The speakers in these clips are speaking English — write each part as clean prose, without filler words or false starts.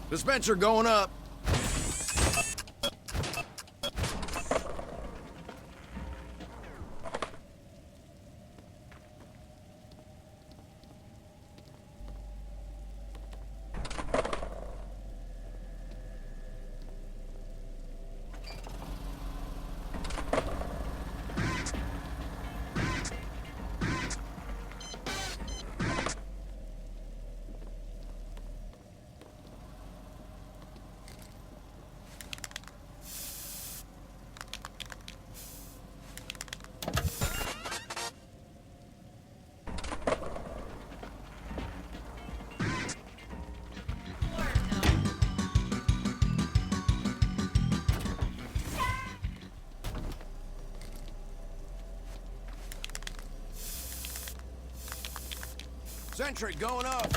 Dispenser going up. Sentry going up.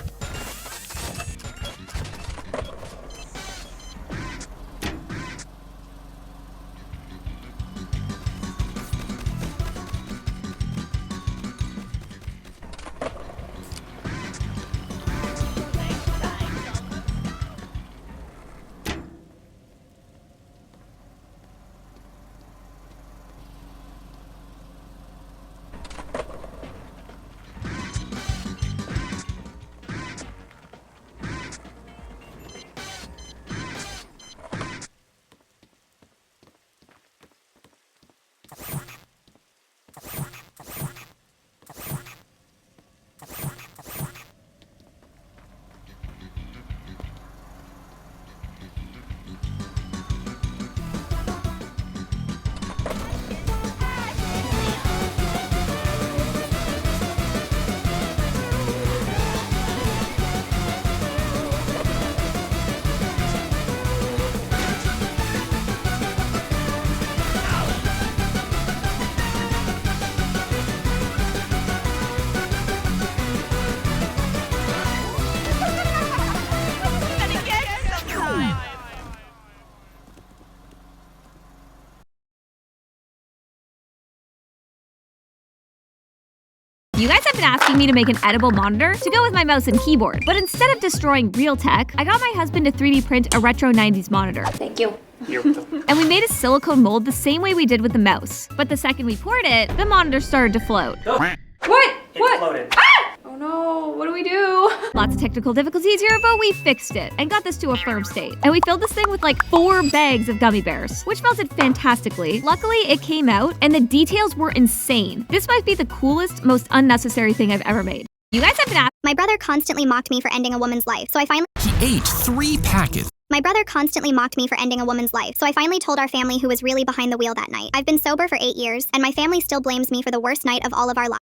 You guys have been asking me to make an edible monitor to go with my mouse and keyboard, but instead of destroying real tech, I got my husband to 3D print a retro 90s monitor. Thank you. And we made a silicone mold the same way we did with the mouse. But the second we poured it, the monitor started to float. What? It floated. Ah! Oh no, what do we do? Lots of technical difficulties here, but we fixed it and got this to a firm state. And we filled this thing with like 4 bags of gummy bears, which melted fantastically. Luckily, it came out and the details were insane. This might be the coolest, most unnecessary thing I've ever made. You guys have been asking. My brother constantly mocked me for ending a woman's life, so I finally. He ate 3 packets. My brother constantly mocked me for ending a woman's life, so I finally told our family who was really behind the wheel that night. I've been sober for 8 years, and my family still blames me for the worst night of all of our lives.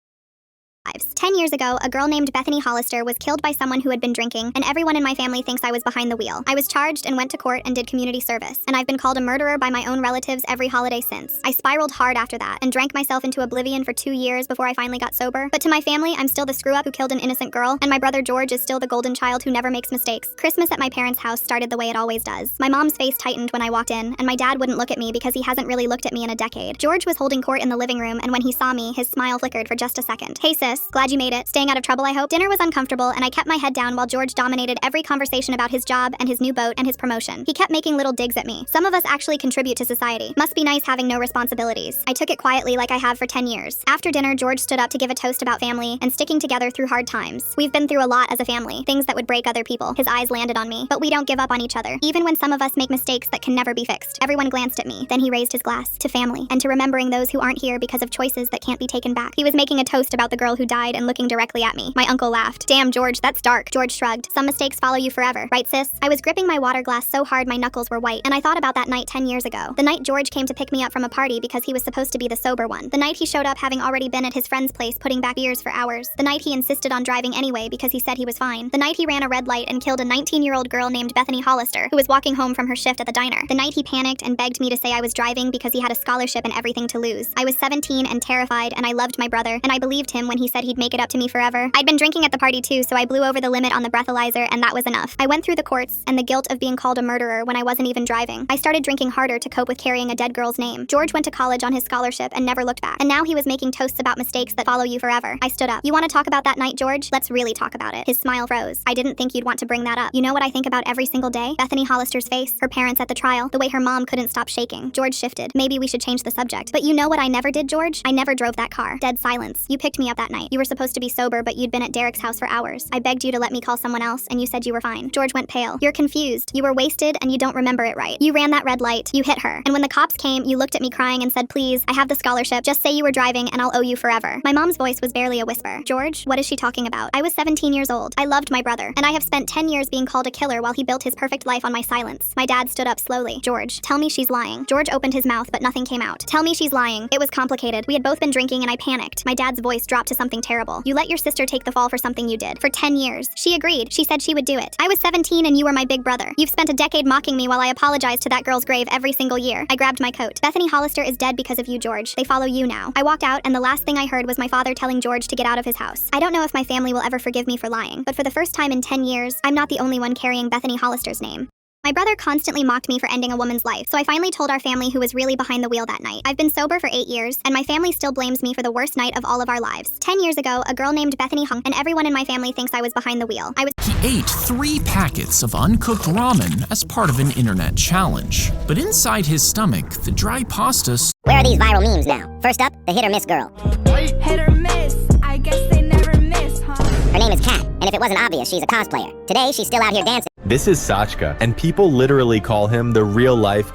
10 years ago, a girl named Bethany Hollister was killed by someone who had been drinking, and everyone in my family thinks I was behind the wheel. I was charged and went to court and did community service, and I've been called a murderer by my own relatives every holiday since. I spiraled hard after that and drank myself into oblivion for 2 years before I finally got sober. But to my family, I'm still the screw-up who killed an innocent girl, and my brother George is still the golden child who never makes mistakes. Christmas at my parents' house started the way it always does. My mom's face tightened when I walked in, and my dad wouldn't look at me because he hasn't really looked at me in a decade. George was holding court in the living room, and when he saw me, his smile flickered for just a second. Hey sis, glad you made it. Staying out of trouble, I hope? Dinner was uncomfortable, and I kept my head down while George dominated every conversation about his job and his new boat and his promotion. He kept making little digs at me. Some of us actually contribute to society. Must be nice having no responsibilities. I took it quietly like I have for 10 years. After dinner, George stood up to give a toast about family and sticking together through hard times. We've been through a lot as a family, things that would break other people. His eyes landed on me, but we don't give up on each other, even when some of us make mistakes that can never be fixed. Everyone glanced at me. Then he raised his glass to family and to remembering those who aren't here because of choices that can't be taken back. He was making a toast about the girl who died and looking directly at me. My uncle laughed. Damn, George, that's dark. George shrugged. Some mistakes follow you forever, right sis? I was gripping my water glass so hard my knuckles were white, and I thought about that night 10 years ago. The night George came to pick me up from a party because he was supposed to be the sober one. The night he showed up having already been at his friend's place putting back beers for hours. The night he insisted on driving anyway because he said he was fine. The night he ran a red light and killed a 19-year-old girl named Bethany Hollister, who was walking home from her shift at the diner. The night he panicked and begged me to say I was driving because he had a scholarship and everything to lose. I was 17 and terrified, and I loved my brother, and I believed him when he said he'd make it up to me forever. I'd been drinking at the party too, so I blew over the limit on the breathalyzer, and that was enough. I went through the courts and the guilt of being called a murderer when I wasn't even driving. I started drinking harder to cope with carrying a dead girl's name. George went to college on his scholarship and never looked back. And now he was making toasts about mistakes that follow you forever. I stood up. You want to talk about that night, George? Let's really talk about it. His smile froze. I didn't think you'd want to bring that up. You know what I think about every single day? Bethany Hollister's face, her parents at the trial, the way her mom couldn't stop shaking. George shifted. Maybe we should change the subject. But you know what I never did, George? I never drove that car. Dead silence. You picked me up that night. You were supposed to be sober, but you'd been at Derek's house for hours. I begged you to let me call someone else, and you said you were fine. George went pale. You're confused. You were wasted, and you don't remember it right. You ran that red light. You hit her. And when the cops came, you looked at me crying and said, please, I have the scholarship. Just say you were driving, and I'll owe you forever. My mom's voice was barely a whisper. George, what is she talking about? I was 17 years old. I loved my brother, and I have spent 10 years being called a killer while he built his perfect life on my silence. My dad stood up slowly. George, tell me she's lying. George opened his mouth, but nothing came out. Tell me she's lying. It was complicated. We had both been drinking, and I panicked. My dad's voice dropped to something terrible. You let your sister take the fall for something you did. For 10 years. She agreed. She said she would do it. I was 17 and you were my big brother. You've spent a decade mocking me while I apologized to that girl's grave every single year. I grabbed my coat. Bethany Hollister is dead because of you, George. They follow you now. I walked out and the last thing I heard was my father telling George to get out of his house. I don't know if my family will ever forgive me for lying, but for the first time in 10 years, I'm not the only one carrying Bethany Hollister's name. My brother constantly mocked me for ending a woman's life, so I finally told our family who was really behind the wheel that night. I've been sober for 8 years, and my family still blames me for the worst night of all of our lives. 10 years ago, a girl named Bethany hung, and everyone in my family thinks I was behind the wheel. He ate 3 packets of uncooked ramen as part of an internet challenge. But inside his stomach, the dry pasta... Where are these viral memes now? First up, the hit or miss girl. Hit or miss, I guess they never miss, huh? Her name is Kat, and if it wasn't obvious, she's a cosplayer. Today, she's still out here dancing. This is Sachka, and people literally call him the real-life